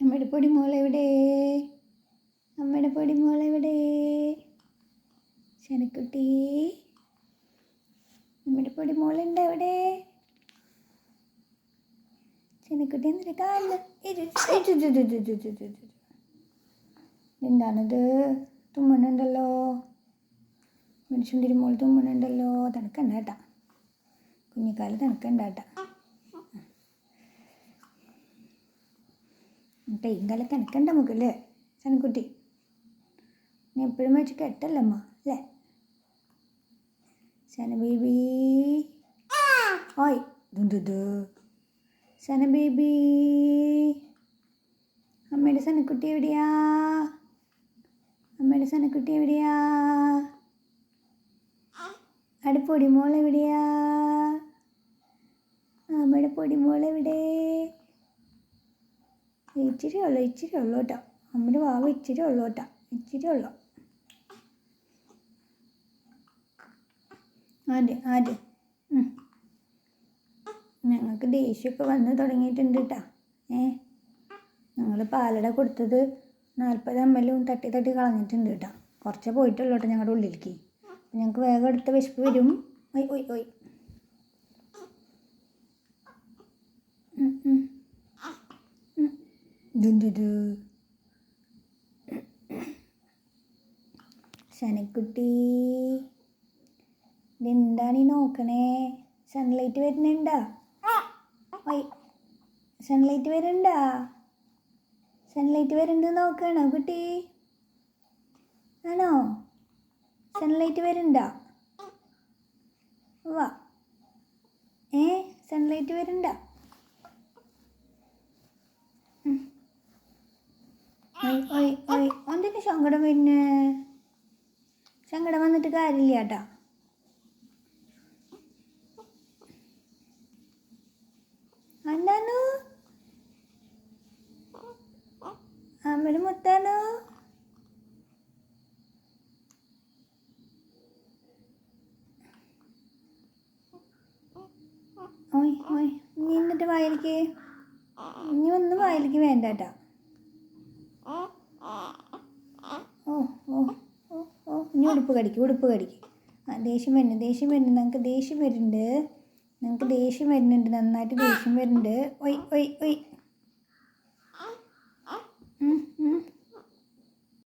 അമ്മയുടെ പൊടിമോളെവിടെ? അമ്മയുടെ പൊടിമോളെവിടെ? ശനക്കുട്ടി, അമ്മയുടെ പൊടിമോളുണ്ട് അവിടെ. ശനക്കുട്ടി എന്നിട്ട് കാലിൽ എന്താണിത്? തുമ്മണുണ്ടല്ലോ. മനുഷ്യൻ്റെ മോൾ തുമ്മണുണ്ടല്ലോ. തണുക്കണ്ട കേട്ടാ, കുഞ്ഞിക്കാല് തണുക്കണ്ട കേട്ടാ. കൈകാലം തണുക്കണ്ട നമുക്കല്ലേ ശനക്കുട്ടി? നീ എപ്പോഴും വെച്ച് കെട്ടല്ലമ്മ അല്ലേ ശന ബേബി? ഓയ് ദുന്ദു ശന ബേബി. അമ്മയുടെ ശനക്കുട്ടി എവിടെയാ? അമ്മയുടെ ശനക്കുട്ടി എവിടെയാ? അവിടെ പൊടിമോൾ എവിടെയാ? അമ്മയുടെ പൊടിമോൾ എവിടെ? ഇച്ചിരി ഉള്ളു കേട്ടോ. അമ്മയുടെ വാവ് ഇച്ചിരി ഉള്ളു കേട്ടോ, ഇച്ചിരി ഉള്ളു. ആദ്യ ഞങ്ങൾക്ക് ദേഷ്യമൊക്കെ വന്ന് തുടങ്ങിയിട്ടുണ്ട് കേട്ടോ. ഞങ്ങൾ പാലട കൊടുത്തത് 40 ml തട്ടി കളഞ്ഞിട്ടുണ്ട് കേട്ടോ. കുറച്ചേ പോയിട്ടുള്ളൂ കേട്ടോ ഞങ്ങളുടെ ഉള്ളിലേക്ക്. ഞങ്ങൾക്ക് വേഗം എടുത്ത വിശപ്പ് വരും. ഒയ് ഒയ് ഒയ്. ദുന്ദു ശനക്കുട്ടി, ഇതെന്താണ് ഈ നോക്കണേ? സൺലൈറ്റ് വരുന്നുണ്ടാ? ഒയ് സൺലൈറ്റ് വരുന്നുണ്ടാ? സൺലൈറ്റ് വരുന്നുണ്ട് നോക്കണോ കുട്ടി? ആണോ? സൺലൈറ്റ് വരുന്നുണ്ടാ? വാ. സൺലൈറ്റ് വരുന്നുണ്ടാ? എന്തിനു സങ്കടം വരുന്നേ? സങ്കടം വന്നിട്ട് കാര്യമില്ല കേട്ടാ. എന്താണു അമ്മയുടെ മുത്താണോ? നീ എന്നിട്ട് വായിലേക്ക്, ഇനി ഒന്നും വായിലേക്ക് വേണ്ട കേട്ടാ. ഇനി ഉടുപ്പ് കടിക്ക്. ദേഷ്യം വരുന്നു. ഞങ്ങൾക്ക് ദേഷ്യം വരുന്നുണ്ട്. നന്നായിട്ട് ദേഷ്യം വരുന്നുണ്ട്. ഒയ്